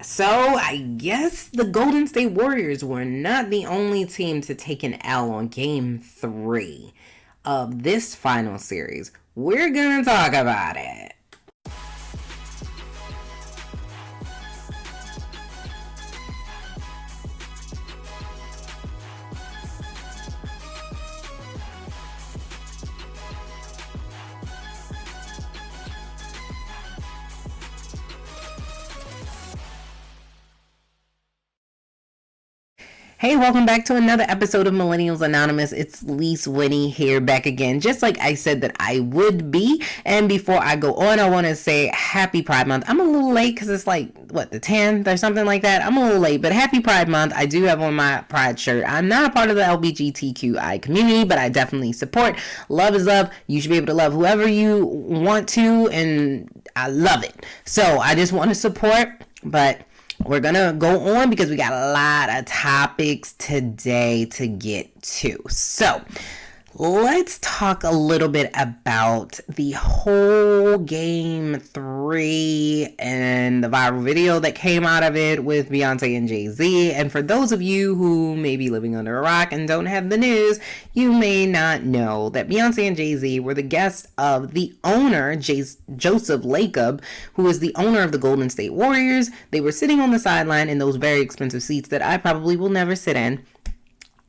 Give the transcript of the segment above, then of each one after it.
So I guess the Golden State Warriors were not the only team to take an L on game 3 of this final series. We're gonna talk about it. Hey, welcome back to another episode of Millennials Anonymous. It's Lise Winnie here back again, just like I said that I would be. And before I go on, I want to say happy Pride Month. I'm a little late because it's like, the 10th or something like that. I'm a little late, but happy Pride Month. I do have on my Pride shirt. I'm not a part of the LGBTQI community, but I definitely support. Love is love. You should be able to love whoever you want to, and I love it. So I just want to support, but we're going to go on because we got a lot of topics today to get to. So let's talk a little bit about the whole game 3 and the viral video that came out of it with Beyonce and Jay-Z. And for those of you who may be living under a rock and don't have the news, you may not know that Beyonce and Jay-Z were the guests of the owner, Joseph Lacob, who is the owner of the Golden State Warriors. They were sitting on the sideline in those very expensive seats that I probably will never sit in,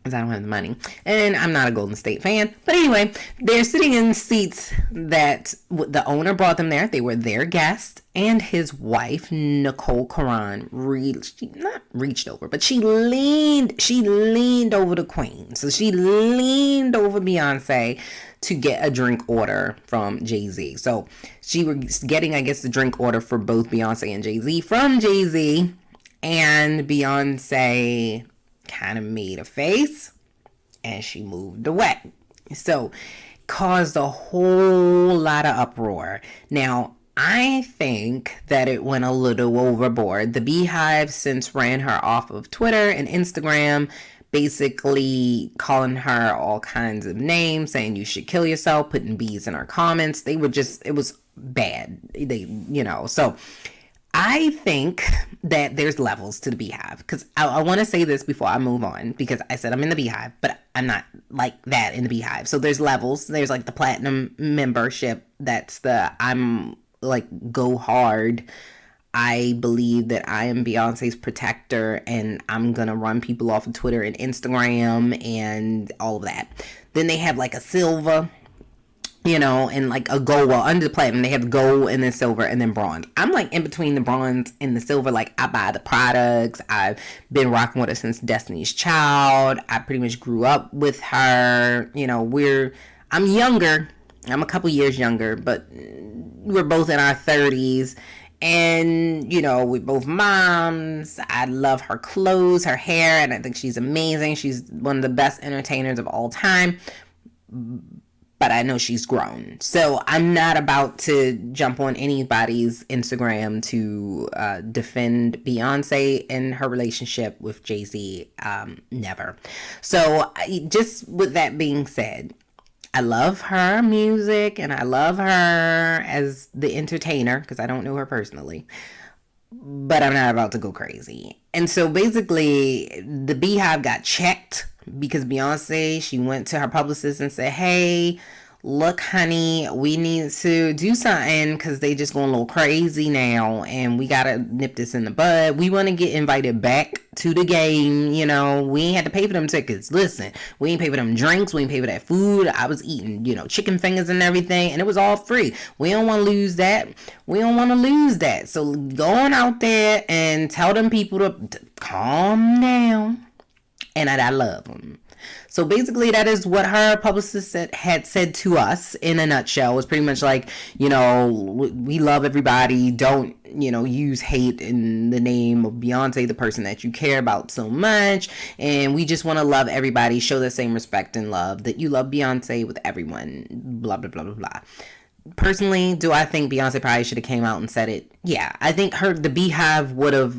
because I don't have the money, and I'm not a Golden State fan. But anyway, they're sitting in seats that the owner brought them there. They were their guests, and his wife, Nicole Karan, not reached over, but she leaned over the queen. So she leaned over Beyonce to get a drink order from Jay-Z. So she was getting, I guess, the drink order for both Beyonce and Jay-Z from Jay-Z, and Beyonce kind of made a face and she moved away. So caused a whole lot of uproar. Now, I think that it went a little overboard. The Beehive since ran her off of Twitter and Instagram, basically calling her all kinds of names, saying you should kill yourself, putting bees in her comments. It was bad. So I think that there's levels to the Beehive, because I want to say this before I move on, because I said I'm in the Beehive, but I'm not like that in the Beehive. So there's levels. There's like the platinum membership. That's I'm like go hard. I believe that I am Beyonce's protector, and I'm going to run people off of Twitter and Instagram and all of that. Then they have like a silver, and like a gold. Well, under the platinum, they have gold and then silver and then bronze. I'm like in between the bronze and the silver. Like, I buy the products. I've been rocking with her since Destiny's Child. I pretty much grew up with her. I'm younger. I'm a couple years younger, but we're both in our 30s. And, we're both moms. I love her clothes, her hair, and I think she's amazing. She's one of the best entertainers of all time. But I know she's grown. So I'm not about to jump on anybody's Instagram to defend Beyonce and her relationship with Jay-Z. Never. So just with that being said, I love her music and I love her as the entertainer, because I don't know her personally. But I'm not about to go crazy. And so basically, the Beehive got checked because Beyonce, she went to her publicist and said, hey, look, honey, we need to do something because they just going a little crazy now, and we got to nip this in the bud. We want to get invited back to the game. We ain't had to pay for them tickets. Listen, we ain't pay for them drinks. We ain't pay for that food. I was eating, chicken fingers and everything, and it was all free. We don't want to lose that. So go on out there and tell them people to calm down, and I love them. So basically, that is what her publicist had said to us in a nutshell. It was pretty much like, we love everybody. Don't, use hate in the name of Beyonce, the person that you care about so much. And we just want to love everybody, show the same respect and love that you love Beyonce with everyone, blah, blah, blah, blah, blah. Personally, do I think Beyonce probably should have came out and said it? Yeah, I think the Beehive would have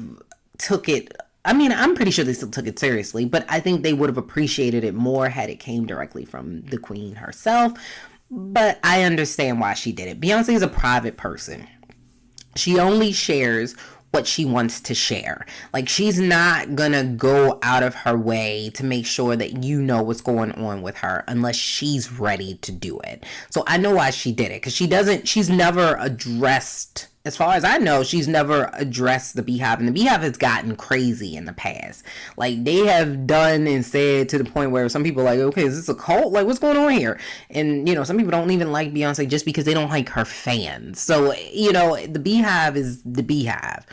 took it. I mean, I'm pretty sure they still took it seriously, but I think they would have appreciated it more had it came directly from the queen herself. But I understand why she did it. Beyonce is a private person. She only shares what she wants to share. Like, she's not gonna go out of her way to make sure that you know what's going on with her unless she's ready to do it. So I know why she did it, because she's never addressed, as far as I know, she's never addressed the Beehive, and the Beehive has gotten crazy in the past. Like, they have done and said to the point where some people are like, okay, is this a cult? Like, what's going on here? And, you know, some people don't even like Beyonce just because they don't like her fans. So, you know, the Beehive is the Beehive.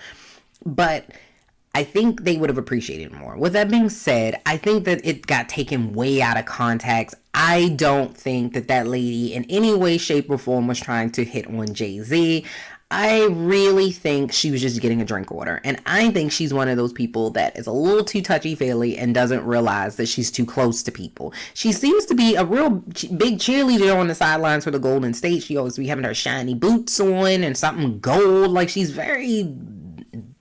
But I think they would have appreciated more. With that being said, I think that it got taken way out of context. I don't think that that lady in any way, shape, or form was trying to hit on Jay-Z. I really think she was just getting a drink order. And I think she's one of those people that is a little too touchy-feely and doesn't realize that she's too close to people. She seems to be a real big cheerleader on the sidelines for the Golden State. She always be having her shiny boots on and something gold. Like, she's very,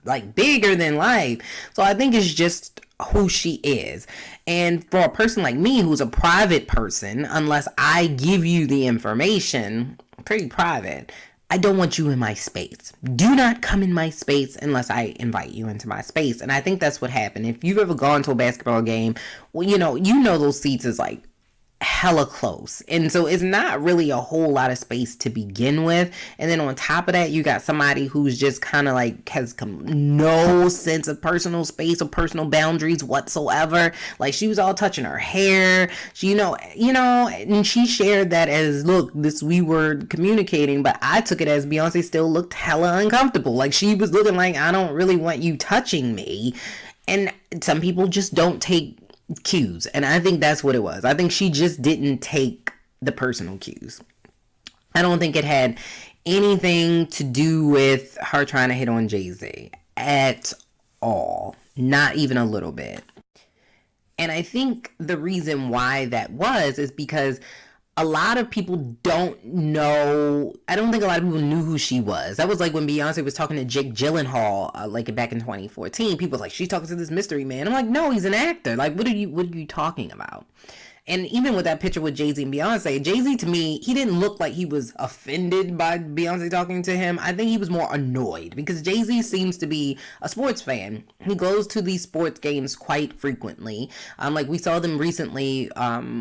like, bigger than life. So I think it's just who she is. And for a person like me, who's a private person, unless I give you the information, pretty private, I don't want you in my space. Do not come in my space unless I invite you into my space. And I think that's what happened. If you've ever gone to a basketball game, well, you know those seats is like hella close, and so it's not really a whole lot of space to begin with. And then on top of that, you got somebody who's just kind of like has no sense of personal space or personal boundaries whatsoever. Like, she was all touching her hair, she, you know, and she shared that as, look, we were communicating, but I took it as Beyonce still looked hella uncomfortable. Like, she was looking like, I don't really want you touching me. And some people just don't take cues, and I think that's what it was. I think she just didn't take the personal cues. I don't think it had anything to do with her trying to hit on Jay-Z at all, not even a little bit. And I think the reason why that was is because a lot of people don't know. I don't think a lot of people knew who she was. That was like when Beyonce was talking to Jake Gyllenhaal, like back in 2014. People were like, she's talking to this mystery man. I'm like, no, he's an actor. Like, what are you talking about? And even with that picture with Jay-Z and Beyonce, Jay-Z, to me, he didn't look like he was offended by Beyonce talking to him. I think he was more annoyed, because Jay-Z seems to be a sports fan. He goes to these sports games quite frequently. Like, we saw them recently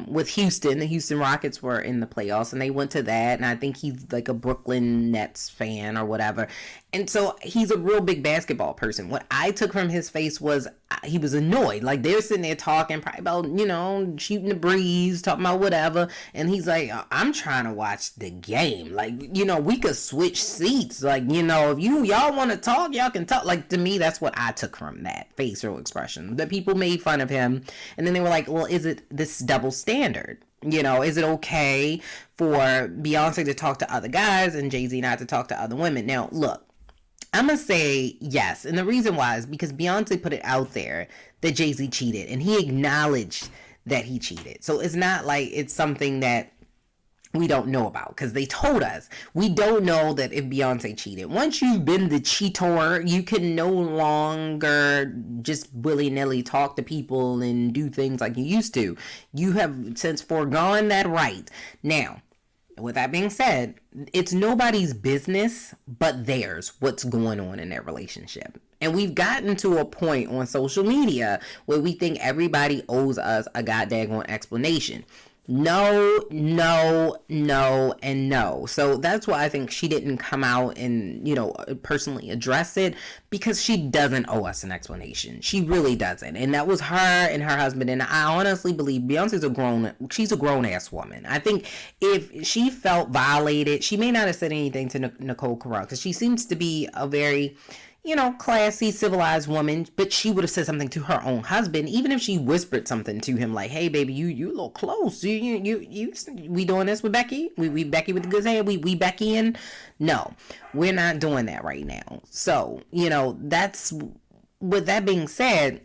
with Houston. The Houston Rockets were in the playoffs, and they went to that. And I think he's like a Brooklyn Nets fan or whatever. And so he's a real big basketball person. What I took from his face was he was annoyed. Like, they're sitting there talking probably about, you know, shooting the breeze, talking about whatever. And he's like, I'm trying to watch the game. Like, you know, we could switch seats. Like, you know, if y'all want to talk, y'all can talk. Like, to me, that's what I took from that facial expression. That people made fun of him. And then they were like, well, is it this double standard? You know, is it okay for Beyonce to talk to other guys and Jay-Z not to talk to other women? Now, look, I'm going to say yes. And the reason why is because Beyonce put it out there that Jay-Z cheated, and he acknowledged that he cheated. So it's not like it's something that we don't know about, because they told us. We don't know that if Beyonce cheated. Once you've been the cheater, you can no longer just willy-nilly talk to people and do things like you used to. You have since foregone that right. Now, with that being said, it's nobody's business but theirs what's going on in their relationship. And we've gotten to a point on social media where we think everybody owes us a goddamn explanation. No, no, no, and no. So that's why I think she didn't come out and, you know, personally address it, because she doesn't owe us an explanation. She really doesn't. And that was her and her husband. And I honestly believe Beyonce's she's a grown ass woman. I think if she felt violated, she may not have said anything to Nicole Carruth, because she seems to be a very, you know, classy, civilized woman, but she would have said something to her own husband, even if she whispered something to him like, hey, baby, you a little close. We doing this with Becky? We Becky with the good hair? We Becky in? No, we're not doing that right now. So, you know, that's, with that being said,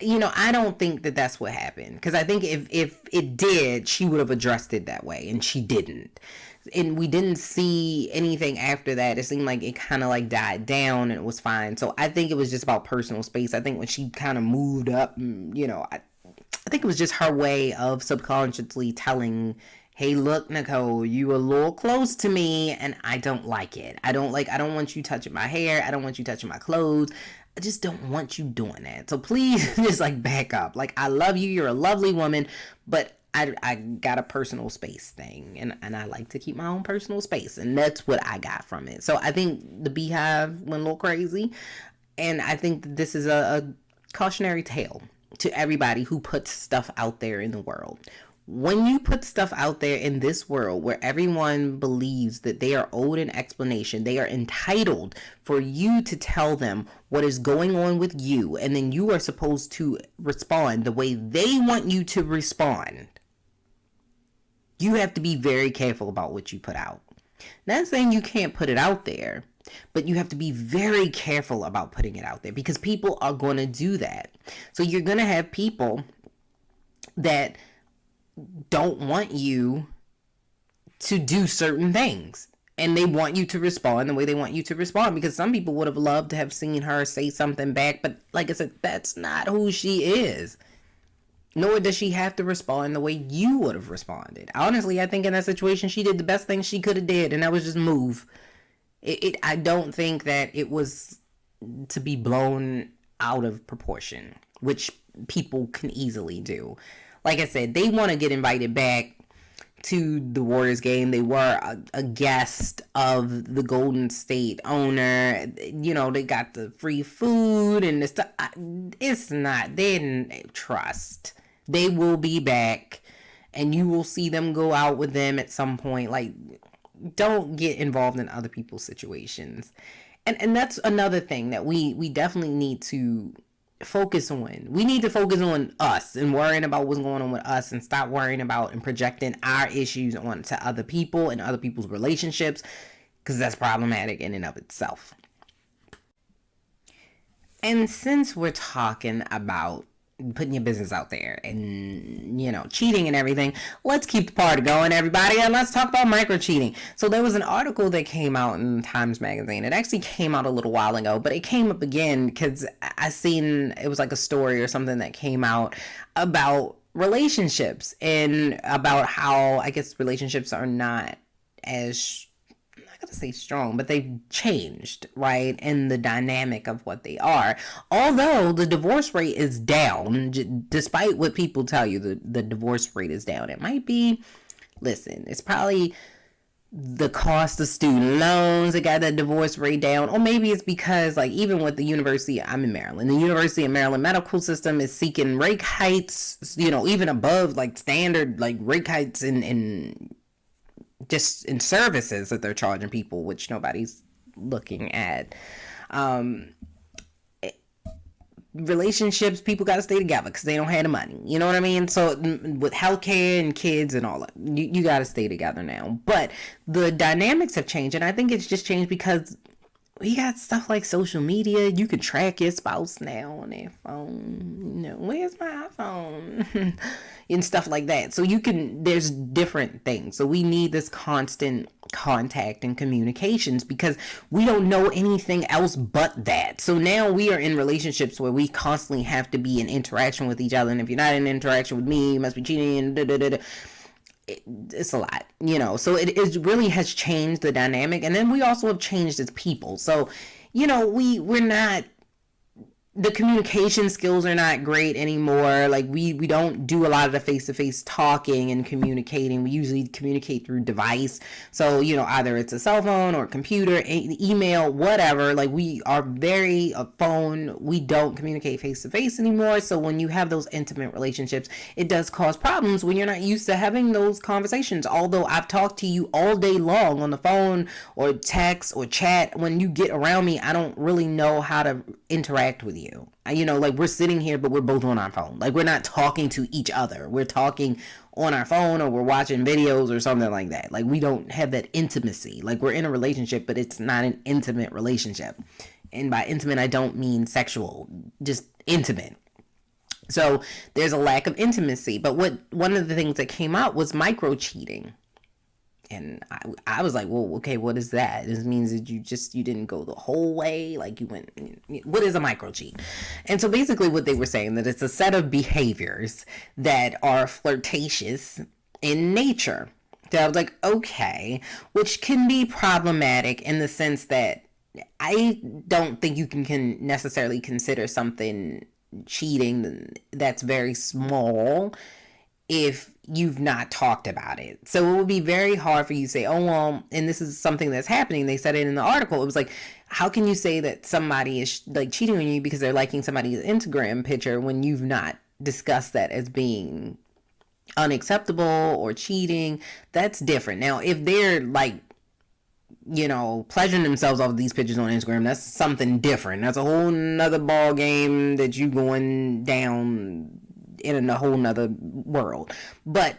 you know, I don't think that that's what happened, because I think if it did, she would have addressed it that way, and she didn't. And we didn't see anything after that. It seemed like it kind of like died down and it was fine. So I think it was just about personal space. I think when she kind of moved up, you know, I think it was just her way of subconsciously telling hey, look, Nicole, you a little close to me and I don't like it. I don't want you touching my hair. I don't want you touching my clothes. I just don't want you doing that. So please just like back up. Like, I love you. You're a lovely woman, but I got a personal space thing, and I like to keep my own personal space, and that's what I got from it. So I think the Beehive went a little crazy, and I think that this is a cautionary tale to everybody who puts stuff out there in the world. When you put stuff out there in this world where everyone believes that they are owed an explanation, they are entitled for you to tell them what is going on with you, and then you are supposed to respond the way they want you to respond, you have to be very careful about what you put out. Not saying you can't put it out there, but you have to be very careful about putting it out there, because people are going to do that. So you're going to have people that don't want you to do certain things, and they want you to respond the way they want you to respond, because some people would have loved to have seen her say something back, but like I said, that's not who she is. Nor does she have to respond the way you would have responded. Honestly, I think in that situation she did the best thing she could have did, and that was just move. I don't think that it was to be blown out of proportion, which people can easily do. Like I said, they want to get invited back to the Warriors game. They were a guest of the Golden State owner. You know, they got the free food and the stuff. It's not, they didn't trust. They will be back, and you will see them go out with them at some point. Like, don't get involved in other people's situations. And that's another thing that we definitely need to focus on. We need to focus on us and worrying about what's going on with us, and stop worrying about and projecting our issues onto other people and other people's relationships, because that's problematic in and of itself. And since we're talking about putting your business out there and, you know, cheating and everything, let's keep the party going, everybody, and let's talk about micro cheating. So there was an article that came out in Times Magazine. It actually came out a little while ago, but it came up again because I seen it was like a story or something that came out about relationships, and about how, I guess, relationships are not as, I'm not gonna say strong, but they've changed, right? In the dynamic of what they are. Although the divorce rate is down, despite what people tell you, the divorce rate is down. It might be, listen, it's probably the cost of student loans that got that divorce rate down, or maybe it's because, like, even with the university, I'm in Maryland, the University of Maryland medical system is seeking rate heights, you know, even above like standard, like rate heights in just in services that they're charging people, which nobody's looking at. Relationships, people got to stay together because they don't have the money. You know what I mean? So with healthcare and kids and all that, you got to stay together now. But the dynamics have changed, and I think it's just changed because we got stuff like social media. You can track your spouse now on their phone. You know, where's my iPhone? And stuff like that. So there's different things. So we need this constant contact and communications, because we don't know anything else but that. So now we are in relationships where we constantly have to be in interaction with each other. And if you're not in interaction with me, you must be cheating. It's a lot, you know. So it really has changed the dynamic. And then we also have changed as people. So, you know, we're not, the communication skills are not great anymore. Like we don't do a lot of the face-to-face talking and communicating. We usually communicate through device. So, you know, either it's a cell phone or computer, email, whatever. Like we are very a phone. We don't communicate face-to-face anymore. So when you have those intimate relationships, it does cause problems when you're not used to having those conversations. Although I've talked to you all day long on the phone or text or chat, when you get around me, I don't really know how to interact with you. You know, like we're sitting here, but we're both on our phone. Like we're not talking to each other. We're talking on our phone, or we're watching videos or something like that. Like we don't have that intimacy. Like we're in a relationship, but it's not an intimate relationship. And by intimate, I don't mean sexual, just intimate. So there's a lack of intimacy. But one of the things that came out was micro cheating. And I was like, well, okay, what is that? This means that you didn't go the whole way. Like you went, what is a micro cheat? And so basically what they were saying, that it's a set of behaviors that are flirtatious in nature. So I was like, okay, which can be problematic in the sense that I don't think you can necessarily consider something cheating that's very small if you've not talked about it. So it would be very hard for you to say, oh, well, and this is something that's happening. They said it in the article. It was like, how can you say that somebody is like cheating on you because they're liking somebody's Instagram picture when you've not discussed that as being unacceptable or cheating? That's different. Now, if they're like, pleasuring themselves off of these pictures on Instagram, that's something different. That's a whole nother ball game that you going down in a whole nother world. But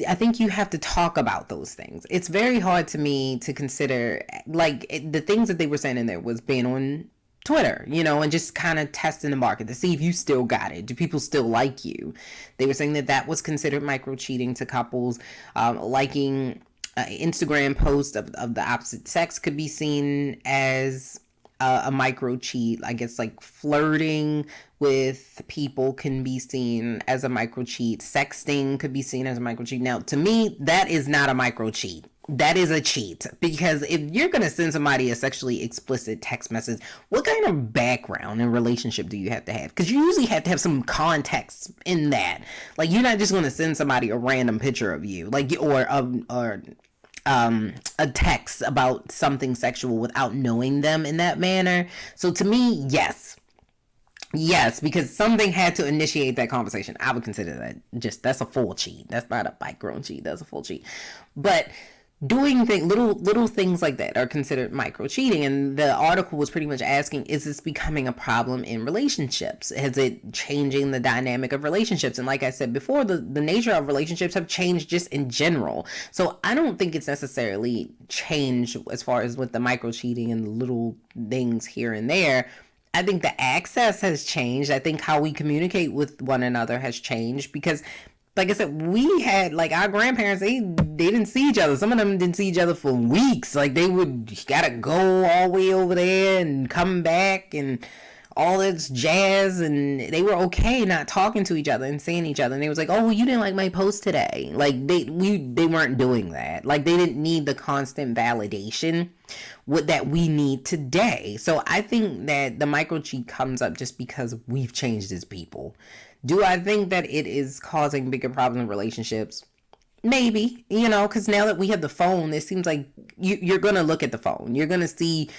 I think you have to talk about those things. It's very hard to me to consider, the things that they were saying in there was being on Twitter, and just kind of testing the market to see if you still got it. Do people still like you? They were saying that was considered micro cheating to couples. Liking Instagram posts of the opposite sex could be seen as a micro cheat. I guess like flirting with people can be seen as a micro cheat. Sexting could be seen as a micro cheat. Now, to me, that is not a micro cheat. That is a cheat, because if you're going to send somebody a sexually explicit text message, what kind of background and relationship do you have to have? Because you usually have to have some context in that. Like, you're not just going to send somebody a random picture of you, like, or a text about something sexual without knowing them in that manner. So to me, yes, because something had to initiate that conversation. I would consider that that's a full cheat. That's not a micro cheat. That's a full cheat. But doing little things like that are considered micro cheating. And the article was pretty much asking, is this becoming a problem in relationships? Is it changing the dynamic of relationships? And like I said before, the nature of relationships have changed just in general. So I don't think it's necessarily changed as far as with the micro cheating and the little things here and there. I think the access has changed. I think how we communicate with one another has changed, because like I said, we had, like, our grandparents, they didn't see each other. Some of them didn't see each other for weeks. Like, they gotta go all the way over there and come back and all this jazz, and they were okay not talking to each other and seeing each other. And they was like, oh, well, you didn't like my post today. Like, they weren't doing that. Like, they didn't need the constant validation that we need today. So I think that the micro cheat comes up just because we've changed as people. Do I think that it is causing bigger problems in relationships? Maybe, because now that we have the phone, it seems like you're going to look at the phone. You're going to see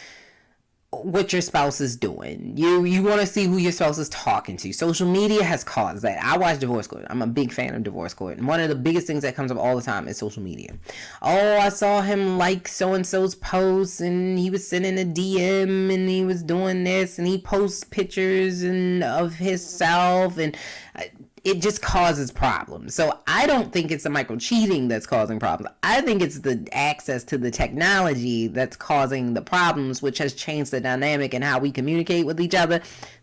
what your spouse is doing. You want to see who your spouse is talking to. Social media has caused that. I watch Divorce Court. I'm a big fan of Divorce Court. And one of the biggest things that comes up all the time is social media. Oh, I saw him like so-and-so's posts, and he was sending a DM, and he was doing this, and he posts pictures of himself, and it just causes problems. So I don't think it's the micro cheating that's causing problems. I think it's the access to the technology that's causing the problems, which has changed the dynamic and how we communicate with each other.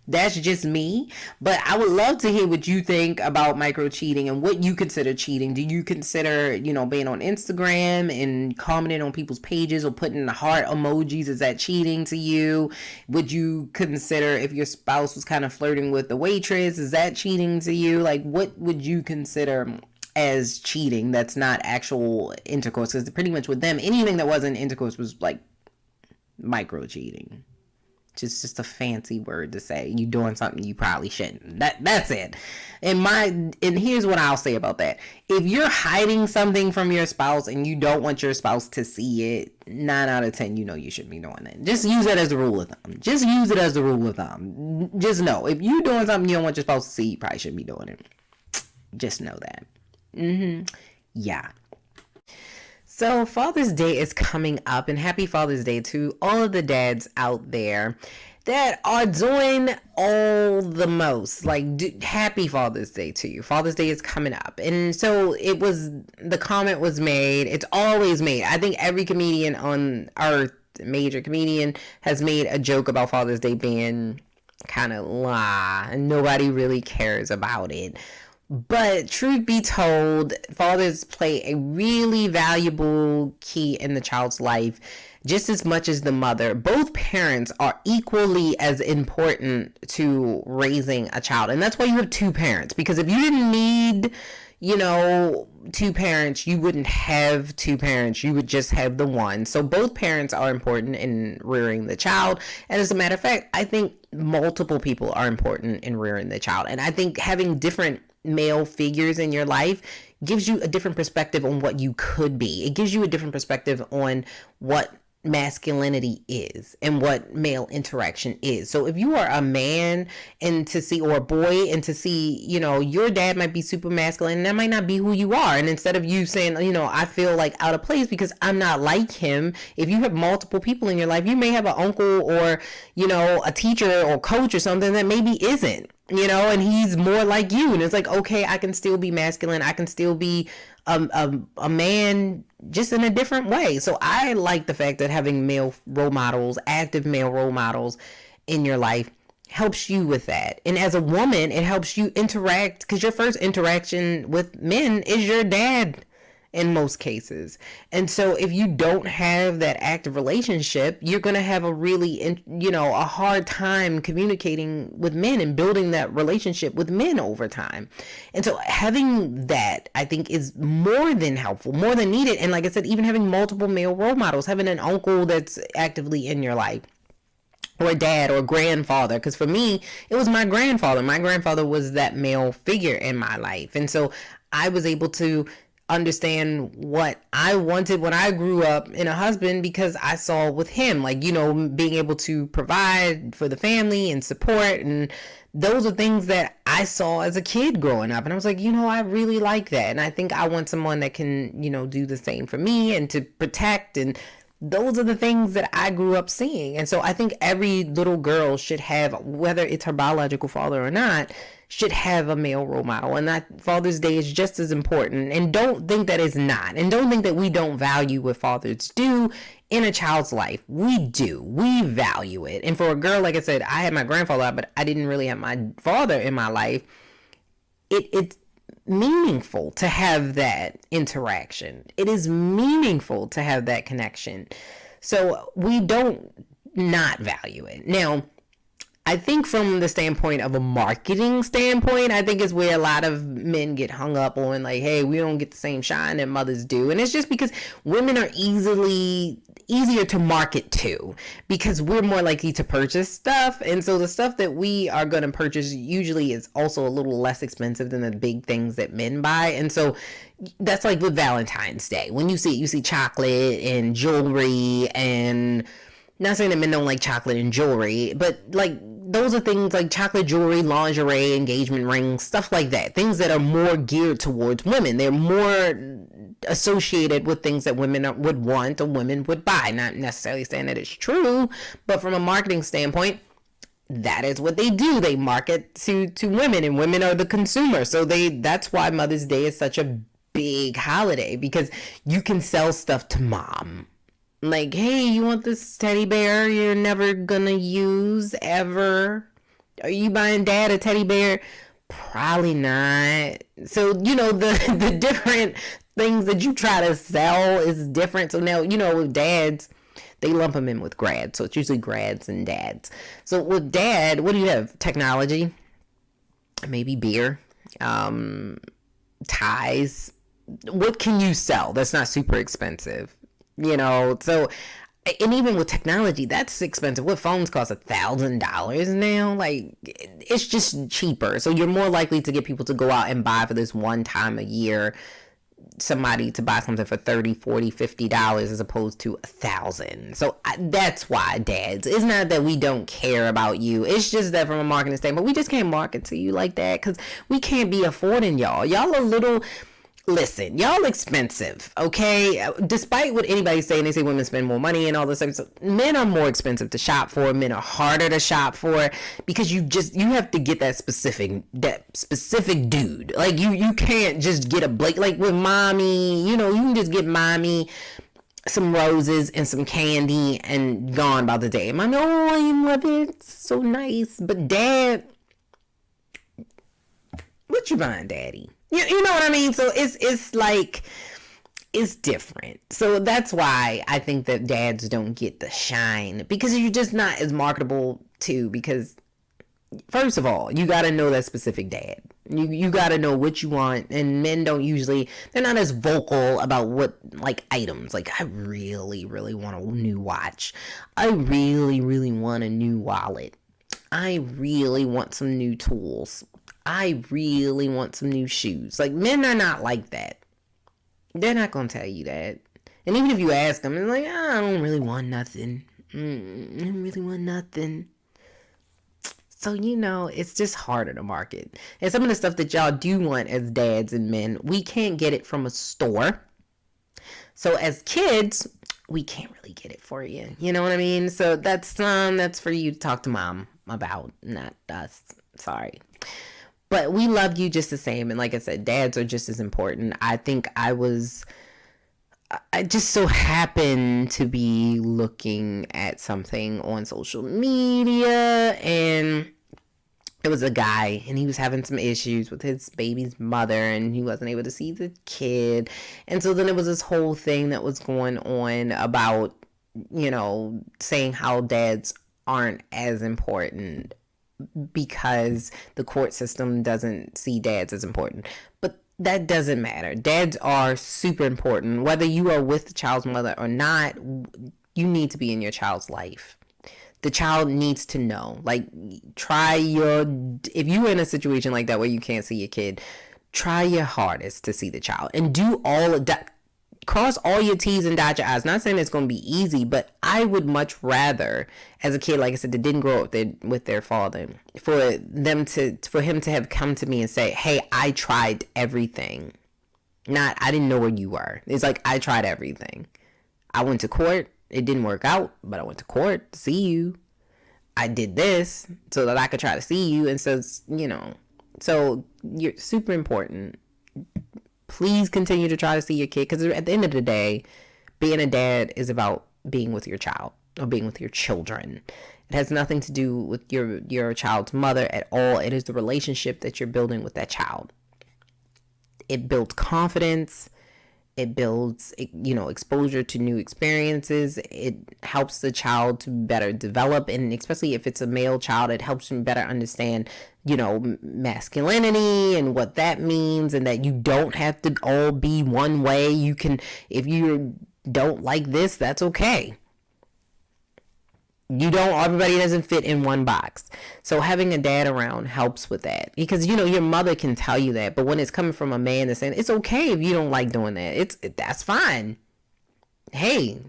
That's just me. But I would love to hear what you think about micro cheating and what you consider cheating. Do you consider, being on Instagram and commenting on people's pages or putting the heart emojis, is that cheating to you? Would you consider if your spouse was kind of flirting with the waitress, is that cheating to you? Like, what would you consider as cheating that's not actual intercourse? Because pretty much with them, anything that wasn't intercourse was like micro cheating. Just a fancy word to say you doing something you probably shouldn't. That's it. And here's what I'll say about that. If you're hiding something from your spouse and you don't want your spouse to see it, 9 out of 10, you shouldn't be doing that. Just use that as a rule of thumb. Just use it as a rule of thumb. Just know, if you're doing something you don't want your spouse to see, you probably shouldn't be doing it. Just know that. Yeah. So Father's Day is coming up, and happy Father's Day to all of the dads out there that are doing all the most. Like, happy Father's Day to you. Father's Day is coming up. And so the comment was made. It's always made. I think every comedian on earth, major comedian, has made a joke about Father's Day being kind of and nobody really cares about it. But truth be told, fathers play a really valuable key in the child's life, just as much as the mother. Both parents are equally as important to raising a child. And that's why you have two parents. Because if you didn't need two parents, you wouldn't have two parents. You would just have the one. So both parents are important in rearing the child. And as a matter of fact, I think multiple people are important in rearing the child. And I think having different male figures in your life gives you a different perspective on what you could be. It gives you a different perspective on what masculinity is and what male interaction is. So if you are a man or a boy and to see, your dad might be super masculine and that might not be who you are. And instead of you saying, I feel like out of place because I'm not like him, if you have multiple people in your life, you may have an uncle or, a teacher or coach or something that maybe isn't, and he's more like you. And it's like, okay, I can still be masculine. I can still be a man just in a different way. So I like the fact that having male role models, active male role models in your life helps you with that. And as a woman, it helps you interact because your first interaction with men is your dad in most cases. And so if you don't have that active relationship, you're going to have a really, a hard time communicating with men and building that relationship with men over time. And so having that, I think, is more than helpful, more than needed. And like I said, even having multiple male role models, having an uncle that's actively in your life, or a dad or a grandfather. Because for me, it was my grandfather. My grandfather was that male figure in my life. And so I was able to understand what I wanted when I grew up in a husband because I saw with him, being able to provide for the family and support. And those are things that I saw as a kid growing up. And I was like, I really like that. And I think I want someone that can, do the same for me and to protect. And those are the things that I grew up seeing. And so I think every little girl should have, whether it's her biological father or not, should have a male role model. And that Father's Day is just as important. And don't think that it's not. And don't think that we don't value what fathers do in a child's life. We do. We value it. And for a girl, like I said, I had my grandfather, but I didn't really have my father in my life. It's meaningful to have that interaction. It is meaningful to have that connection. So we don't not value it. Now, I think from the standpoint of a marketing standpoint, I think is where a lot of men get hung up on, like, hey, we don't get the same shine that mothers do. And it's just because women are easier to market to because we're more likely to purchase stuff. And so the stuff that we are going to purchase usually is also a little less expensive than the big things that men buy. And so that's like with Valentine's Day. When you see chocolate and jewelry, and not saying that men don't like chocolate and jewelry, but like those are things like chocolate jewelry, lingerie, engagement rings, stuff like that. Things that are more geared towards women. They're more associated with things that women would want or women would buy. Not necessarily saying that it's true, but from a marketing standpoint, that is what they do. They market to women, and women are the consumer. So that's why Mother's Day is such a big holiday, because you can sell stuff to mom. Like, hey, you want this teddy bear you're never gonna use ever? Are you buying dad a teddy bear? Probably not. So, the different things that you try to sell is different. So now, with dads, they lump them in with grads. So it's usually grads and dads. So with dad, what do you have? Technology, maybe beer, ties. What can you sell that's not super expensive? So, and even with technology, that's expensive. What phones cost $1,000 now? Like, it's just cheaper. So you're more likely to get people to go out and buy for this one time a year, somebody to buy something for $30, $40, $50 as opposed to $1,000. So that's why, dads, it's not that we don't care about you. It's just that from a marketing standpoint, we just can't market to you like that because we can't be affording y'all. Y'all a little... Listen, y'all expensive, okay? Despite what anybody's saying, they say women spend more money and all this stuff. So men are more expensive to shop for. Men are harder to shop for because you have to get that specific dude. Like you can't just get like with mommy, you can just get mommy some roses and some candy and gone about the day. Mommy, oh, I love it. It's so nice. But dad, what you buying, daddy? You know what I mean? So it's like, it's different. So that's why I think that dads don't get the shine, because you're just not as marketable too, because first of all, you got to know that specific dad. You got to know what you want. And men don't usually, they're not as vocal about what, like, items. Like, I really, really want a new watch. I really, really want a new wallet. I really want some new tools. I really want some new shoes. Like, men are not like that. They're not going to tell you that. And even if you ask them, they're like, I don't really want nothing. I don't really want nothing. So, it's just harder to market. And some of the stuff that y'all do want as dads and men, we can't get it from a store. So as kids, we can't really get it for you. You know what I mean? So that's for you to talk to mom about, not us. Sorry. But we love you just the same. And like I said, dads are just as important. I think I just so happened to be looking at something on social media, and it was a guy, and he was having some issues with his baby's mother, and he wasn't able to see the kid. And so then it was this whole thing that was going on about, saying how dads aren't as important because the court system doesn't see dads as important. But that doesn't matter. Dads are super important. Whether you are with the child's mother or not, you need to be in your child's life. The child needs to know. Like, if you're in a situation like that where you can't see your kid, try your hardest to see the child and do all of that. Cross all your T's and dot your I's. Not saying it's going to be easy, but I would much rather, as a kid, like I said, that didn't grow up with their father, for him to have come to me and say, hey, I tried everything. Not, I didn't know where you were. It's like, I tried everything. I went to court. It didn't work out, but I went to court to see you. I did this so that I could try to see you. And so, so you're super important. Please continue to try to see your kid, because at the end of the day, being a dad is about being with your child or being with your children. It has nothing to do with your child's mother at all. It is the relationship that you're building with that child. It builds confidence. It builds, exposure to new experiences. It helps the child to better develop. And especially if it's a male child, it helps them better understand, masculinity and what that means, and that you don't have to all be one way. You can, if you don't like this, that's okay. Everybody doesn't fit in one box. So having a dad around helps with that, because, your mother can tell you that, but when it's coming from a man that's saying, it's okay if you don't like doing that, that's fine. Hey,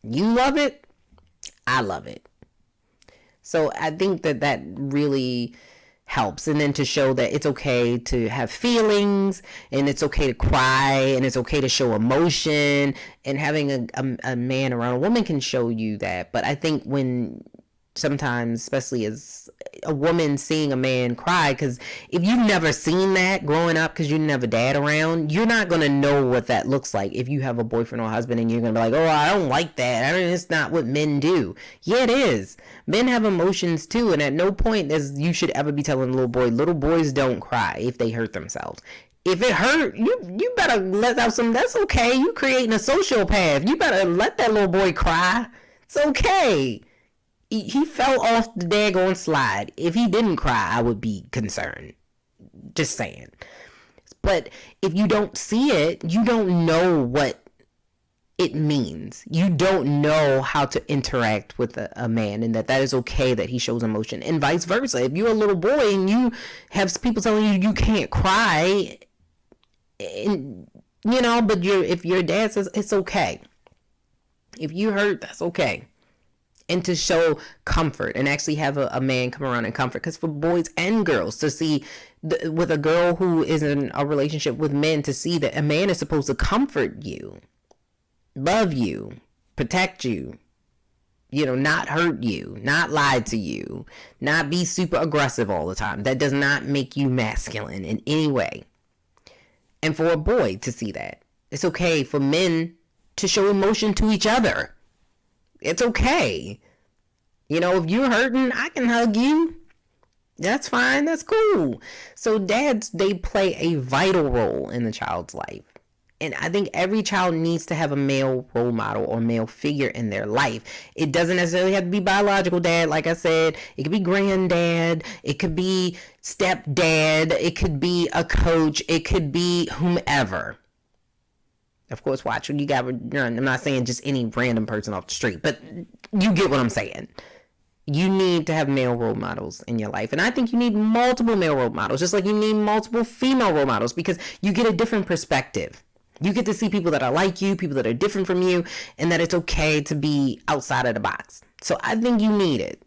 you love it. I love it. So I think that really helps. And then to show that it's okay to have feelings, and it's okay to cry, and it's okay to show emotion, and having a man around, a woman can show you that. But I think when sometimes, especially as a woman, seeing a man cry, because if you've never seen that growing up, because you didn't have a dad around, you're not going to know what that looks like. If you have a boyfriend or husband and you're going to be like, oh, I don't like that, it's not what men do. Yeah, it is. Men have emotions too, and at no point you should ever be telling a little boys don't cry if they hurt themselves. If it hurt, you better let out some. That's okay. You creating a sociopath. You better let that little boy cry. It's okay. He fell off the daggone slide. If he didn't cry, I would be concerned. Just saying. But if you don't see it, you don't know what it means. You don't know how to interact with a man, and that is okay that he shows emotion, and vice versa. If you're a little boy and you have people telling you can't cry, and but if your dad says it's okay, if you hurt, that's okay. And to show comfort, and actually have a man come around and comfort. Because for boys and girls to see, with a girl who is in a relationship with men, to see that a man is supposed to comfort you, love you, protect you, not hurt you, not lie to you, not be super aggressive all the time. That does not make you masculine in any way. And for a boy to see that, it's okay for men to show emotion to each other. It's okay. If you're hurting, I can hug you. That's fine. That's cool. So dads, they play a vital role in the child's life. And I think every child needs to have a male role model or male figure in their life. It doesn't necessarily have to be biological dad. Like I said, it could be granddad. It could be stepdad. It could be a coach. It could be whomever. Of course, watch when you got. I'm not saying just any random person off the street, but you get what I'm saying. You need to have male role models in your life. And I think you need multiple male role models, just like you need multiple female role models, because you get a different perspective. You get to see people that are like you, people that are different from you, and that it's okay to be outside of the box. So I think you need it.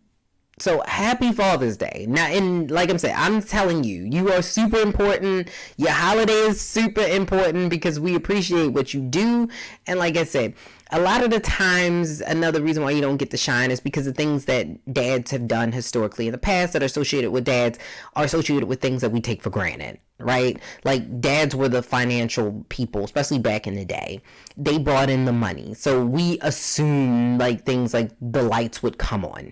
So happy Father's Day. Now, and like I'm saying, I'm telling you, you are super important. Your holiday is super important because we appreciate what you do. And like I said, a lot of the times, another reason why you don't get to shine is because the things that dads have done historically in the past that are associated with dads are associated with things that we take for granted, right? Like dads were the financial people, especially back in the day. They brought in the money. So we assume like things like the lights would come on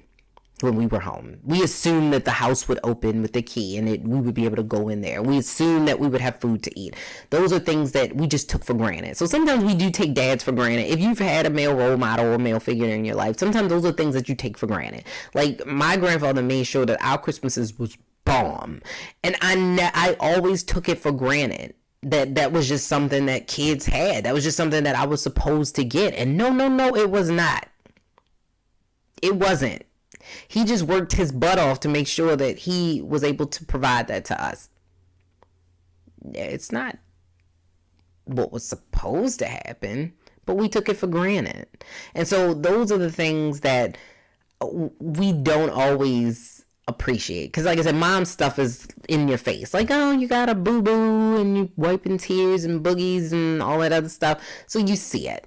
when we were home. We assumed that the house would open with the key and we would be able to go in there. We assumed that we would have food to eat. Those are things that we just took for granted. So sometimes we do take dads for granted. If you've had a male role model or male figure in your life, sometimes those are things that you take for granted. Like my grandfather made sure that our Christmases was bomb. And I always took it for granted. That was just something that kids had. That was just something that I was supposed to get. And no, it was not. It wasn't. He just worked his butt off to make sure that he was able to provide that to us. It's not what was supposed to happen, but we took it for granted. And so those are the things that we don't always appreciate. Because like I said, mom's stuff is in your face. Like, oh, you got a boo-boo and you wiping tears and boogies and all that other stuff. So you see it.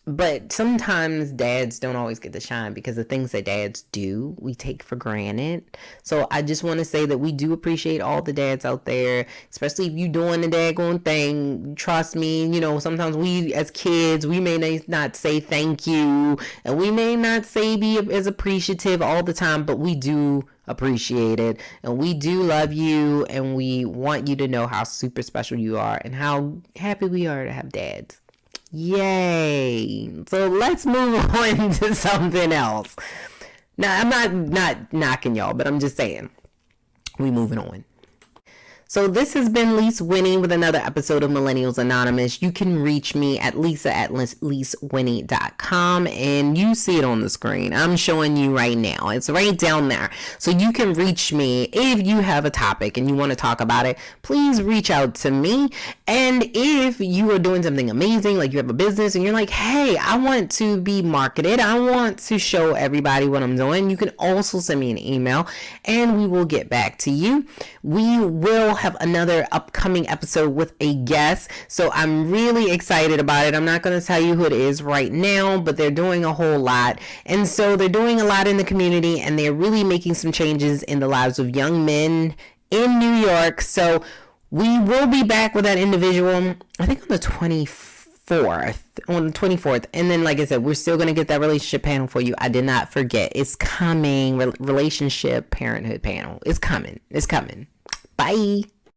But sometimes dads don't always get to shine because the things that dads do, we take for granted. So I just want to say that we do appreciate all the dads out there, especially if you doing the daggone thing. Trust me, sometimes we as kids, we may not say thank you, and we may not say be as appreciative all the time, but we do appreciate it, and we do love you, and we want you to know how super special you are and how happy we are to have dads. Yay. So let's move on to something else. Now, I'm not knocking y'all, but I'm just saying, we moving on. So this has been Lise Winnie with another episode of Millennials Anonymous. You can reach me at lisa@lisewinnie.com, and you see it on the screen. I'm showing you right now. It's right down there. So you can reach me if you have a topic and you want to talk about it. Please reach out to me. And if you are doing something amazing, like you have a business and you're like, hey, I want to be marketed, I want to show everybody what I'm doing, you can also send me an email and we will get back to you. We will have another upcoming episode with a guest, so I'm really excited about it. I'm not going to tell you who it is right now, but they're doing a whole lot, and so they're doing a lot in the community, and they're really making some changes in the lives of young men in New York. So we will be back with that individual, I think on the 24th, and then like I said, we're still going to get that relationship panel for you. I did not forget. It's coming. Relationship parenthood panel. It's coming. Bye.